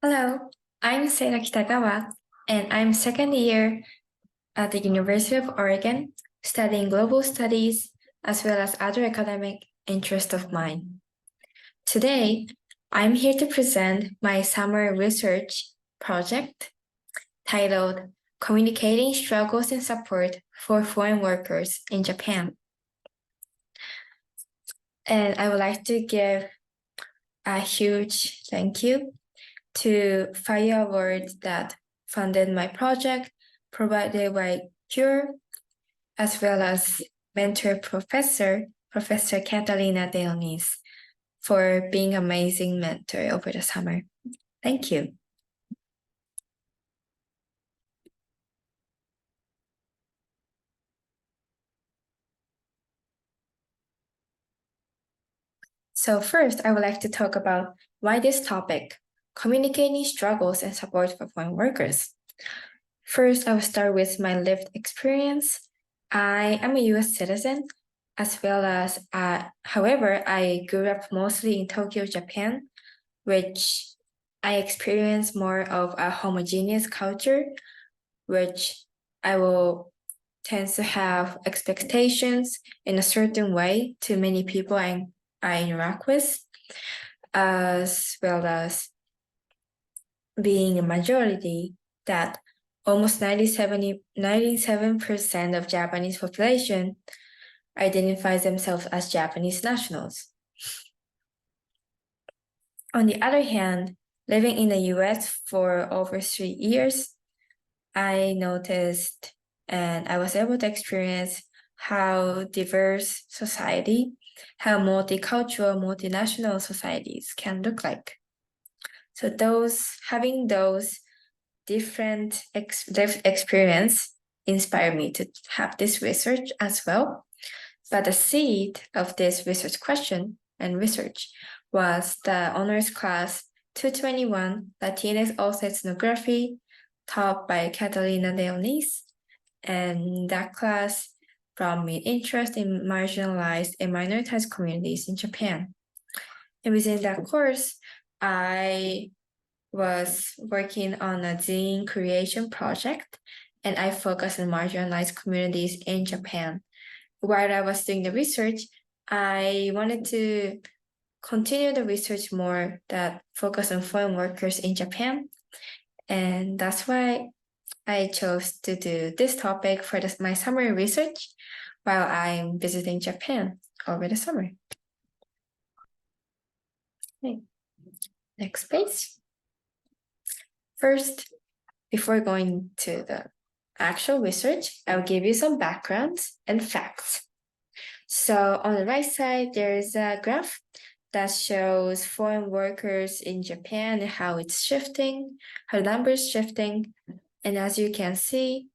Hello, I'm Seira Kitagawa, and I'm second year at the University of Oregon, studying global studies as well as other academic interests of mine. Today, I'm here to present my summer research project titled Communicating Struggles and Support for Foreign Workers in Japan. And I would like to give a huge thank you to FYRE Awards that funded my project, provided by FYRE, as well as mentor Professor Catalina de Onis, for being an amazing mentor over the summer. Thank you. So first, I would like to talk about why this topic, communicating struggles and support for foreign workers. First, I will start with my lived experience. I am a US citizen, as well as, however, I grew up mostly in Tokyo, Japan, which I experienced more of a homogeneous culture, which I will tend to have expectations in a certain way to many people I interact with, as well as being a majority that almost 97% of Japanese population identifies themselves as Japanese nationals. On the other hand, living in the US for over 3 years, I noticed and I was able to experience how diverse society, how multicultural, multinational societies can look like. So having those different experience inspired me to have this research as well. But the seed of this research question and research was the honors class 221 Latinx Author Ethnography taught by Catalina de Onis. And that class brought me interest in marginalized and minoritized communities in Japan. And within that course, I was working on a zine creation project, and I focused on marginalized communities in Japan. While I was doing the research, I wanted to continue the research more that focused on foreign workers in Japan. And that's why I chose to do this topic for my summer research while I'm visiting Japan over the summer. Okay. Next page. First, before going to the actual research, I'll give you some backgrounds and facts. So on the right side, there is a graph that shows foreign workers in Japan and how it's shifting, how the numbers shifting. And as you can see,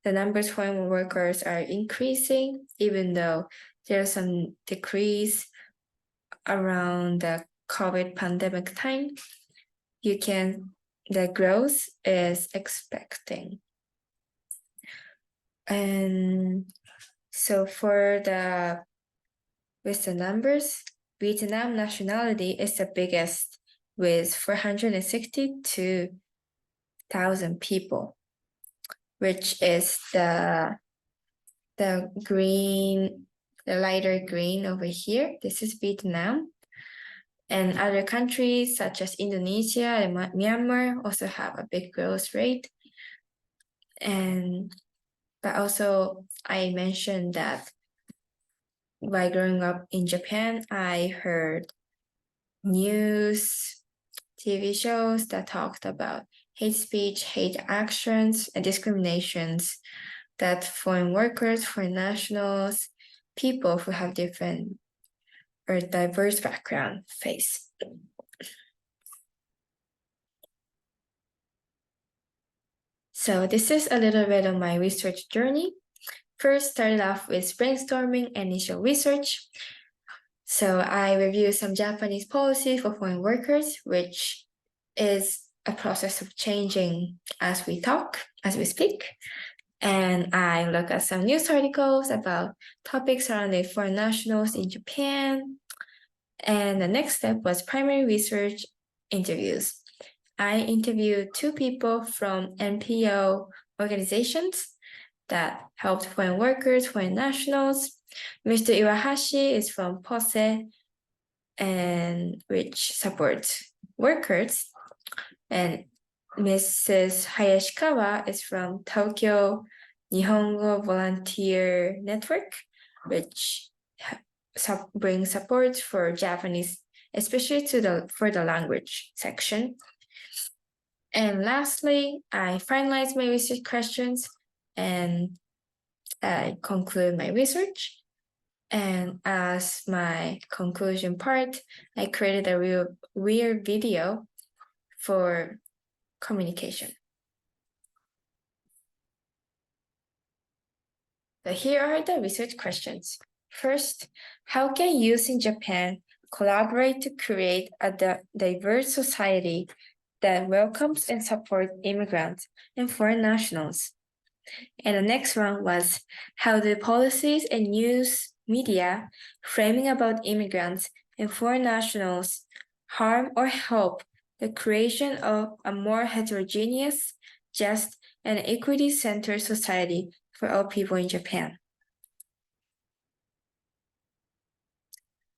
the numbers of foreign workers are increasing, even though there's some decrease around the COVID pandemic time. The growth is expecting. And so with the numbers, Vietnam nationality is the biggest with 462,000 people, which is the green, the lighter green over here. This is Vietnam. And other countries such as Indonesia and Myanmar also have a big growth rate. But also I mentioned that by growing up in Japan, I heard news, TV shows that talked about hate speech, hate actions, and discriminations that foreign workers, foreign nationals, people who have different or diverse background face. So this is a little bit of my research journey. First, started off with brainstorming and initial research. So I reviewed some Japanese policies for foreign workers, which is a process of changing as we speak. And I look at some news articles about topics surrounding foreign nationals in Japan. And the next step was primary research interviews. I interviewed 2 people from NPO organizations that helped foreign workers, foreign nationals. Mr. Iwahashi is from POSE, and which supports workers. And Mrs. Hayashikawa is from Tokyo Nihongo Volunteer Network, which brings support for Japanese, especially for the language section. And lastly, I finalized my research questions and I conclude my research. And as my conclusion part, I created a weird video for communication. So here are the research questions. First, how can youth in Japan collaborate to create a diverse society that welcomes and supports immigrants and foreign nationals? And the next one was, how do policies and news media framing about immigrants and foreign nationals harm or help the creation of a more heterogeneous, just, and equity-centered society for all people in Japan?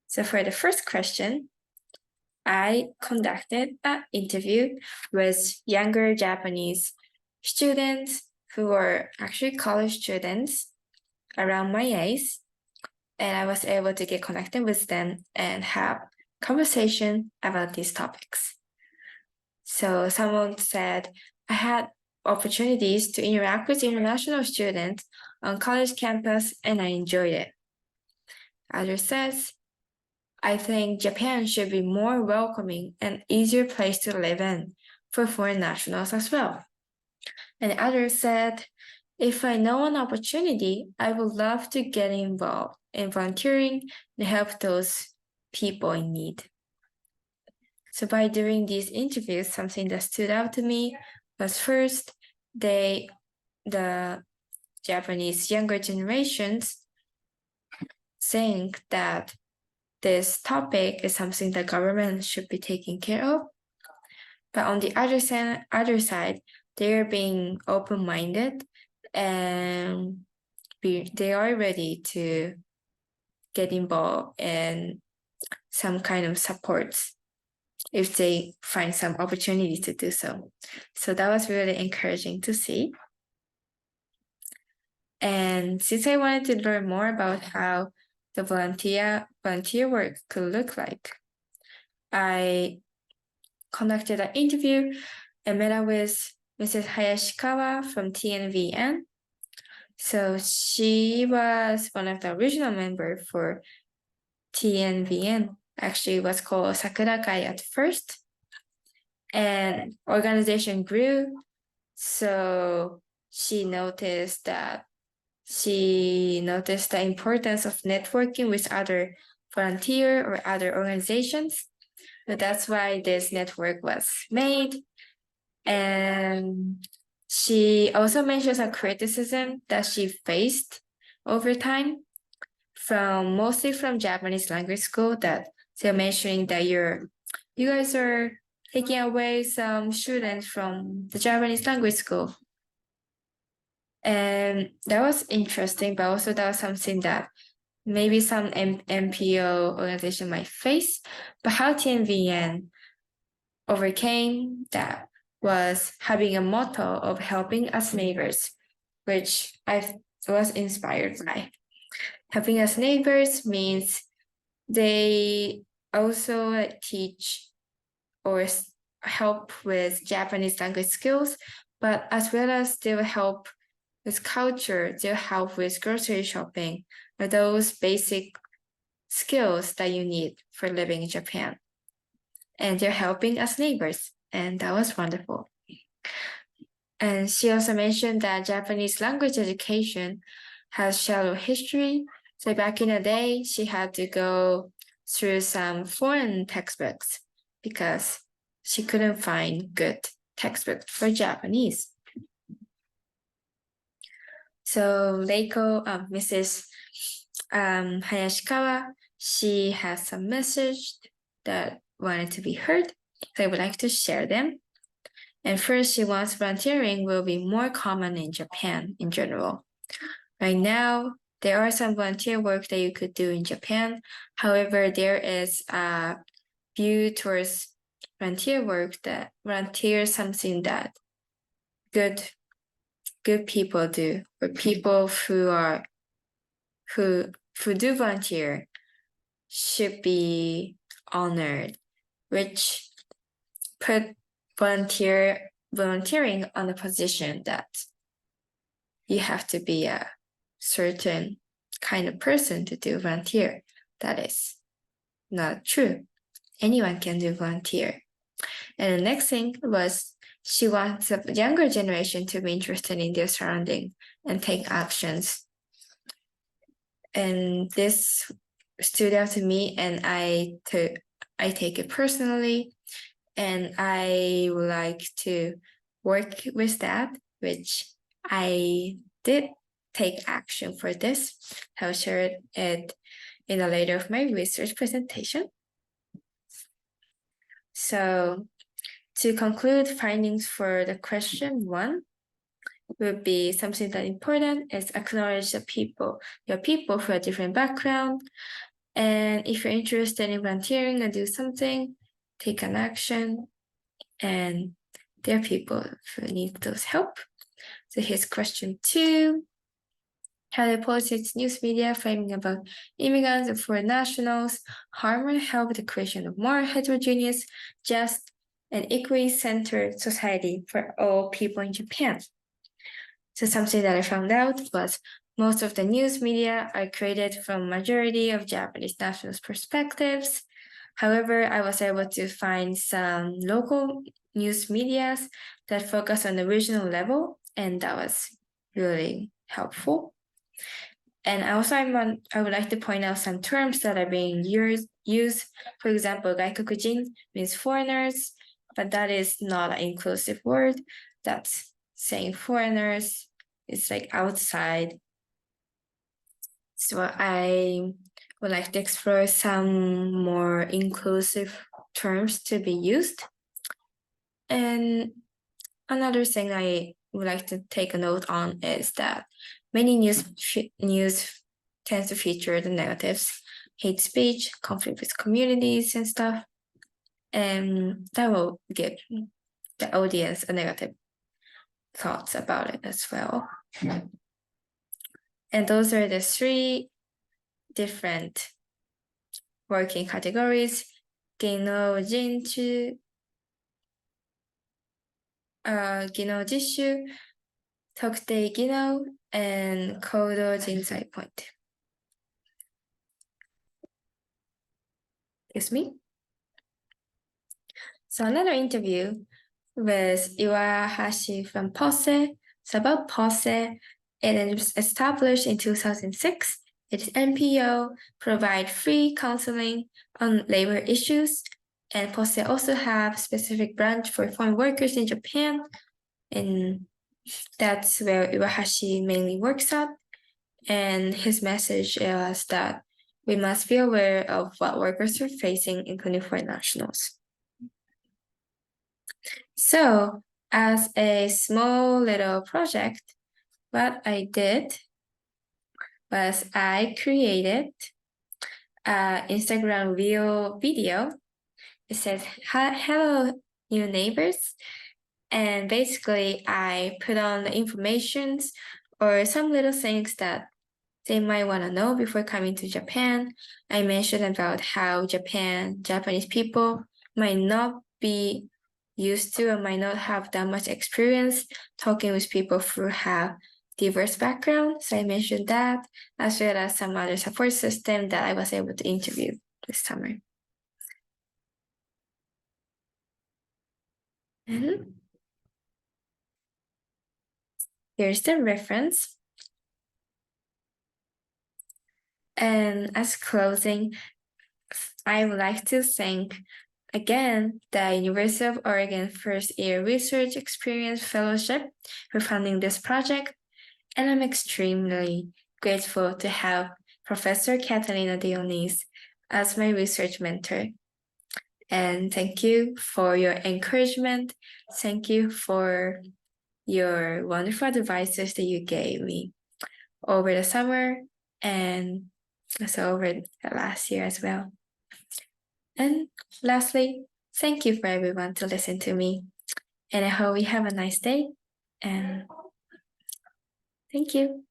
So for the first question, I conducted an interview with younger Japanese students who were actually college students around my age, and I was able to get connected with them and have conversation about these topics. So someone said, I had opportunities to interact with international students on college campus and I enjoyed it. Others says, I think Japan should be more welcoming and easier place to live in for foreign nationals as well. And others said, if I know an opportunity, I would love to get involved in volunteering and help those people in need. So by doing these interviews, something that stood out to me was first, the Japanese younger generations think that this topic is something the government should be taking care of. But on the other side, they're being open-minded and they are ready to get involved in some kind of supports if they find some opportunity to do so. So that was really encouraging to see. And since I wanted to learn more about how the volunteer work could look like, I conducted an interview and met up with Mrs. Hayashikawa from TNVN. So she was one of the original members for TNVN. Actually, it was called Sakurakai at first. And organization grew. So she noticed the importance of networking with other volunteer or other organizations. So that's why this network was made. And she also mentions a criticism that she faced over time mostly from Japanese language school, that they're mentioning that you guys are taking away some students from the Japanese language school. And that was interesting, but also that was something that maybe some NPO organization might face. But how TNVN overcame that was having a motto of helping as neighbors, which I was inspired by. Helping as neighbors means they also teach or help with Japanese language skills, but as well as they will help with culture, they'll help with grocery shopping, or those basic skills that you need for living in Japan. And they're helping as neighbors, and that was wonderful. And she also mentioned that Japanese language education has shallow history. So back in the day, she had to go through some foreign textbooks because she couldn't find good textbooks for Japanese. So Reiko, Mrs. Hayashikawa, she has some message that wanted to be heard. So I would like to share them. And first, she wants volunteering will be more common in Japan in general. Right now, there are some volunteer work that you could do in Japan. However, there is a view towards volunteer work that volunteer something that good people do, or people who do volunteer should be honored, which put volunteering on a position that you have to be a certain kind of person to do volunteer. That is not true. Anyone can do volunteer. And the next thing was she wants the younger generation to be interested in their surrounding and take actions. And this stood out to me, and I take it personally, and I would like to work with that, which I did take action for this. I'll share it in a later of my research presentation. So to conclude, findings for the question 1 would be something that important is acknowledge the people. Your people who have different background, and if you're interested in volunteering and do something, take an action, and there are people who need those help. So here's question 2. How the politics news media framing about immigrants and foreign nationals harm or help the creation of more heterogeneous, just, and equally centered society for all people in Japan. So something that I found out was most of the news media are created from majority of Japanese nationalist perspectives. However, I was able to find some local news medias that focus on the regional level, and that was really helpful. And also, I would like to point out some terms that are being used. For example, gaikokujin means foreigners, but that is not an inclusive word. That's saying foreigners. It's like outside. So I would like to explore some more inclusive terms to be used. And another thing I would like to take a note on is that many news tends to feature the negatives, hate speech, conflict with communities and stuff. And that will give the audience a negative thoughts about it as well. And those are the 3 different working categories: 技能人種、技能実習、特定技能、and 行動人材 point. Excuse me? So another interview with Iwahashi from POSE. It's about POSE. It was established in 2006. Its NPO provide free counseling on labor issues, and POSE also have specific branch for foreign workers in Japan, and that's where Iwahashi mainly works at. And his message is that we must be aware of what workers are facing, including foreign nationals. So, as a small little project, what I did was I created an Instagram reel video. It says, hello, new neighbors. And basically, I put on the informations or some little things that they might want to know before coming to Japan. I mentioned about how Japanese people might not be used to or might not have that much experience talking with people who have diverse backgrounds. So I mentioned that, as well as some other support system that I was able to interview this summer. And here's the reference. And as closing, I would like to thank again the University of Oregon First Year Research Experience Fellowship for funding this project, and I'm extremely grateful to have Professor Catalina de Onis as my research mentor. And thank you for your encouragement. Thank you for your wonderful advices that you gave me over the summer and also over the last year as well. And lastly, thank you for everyone to listen to me. And I hope you have a nice day. And thank you.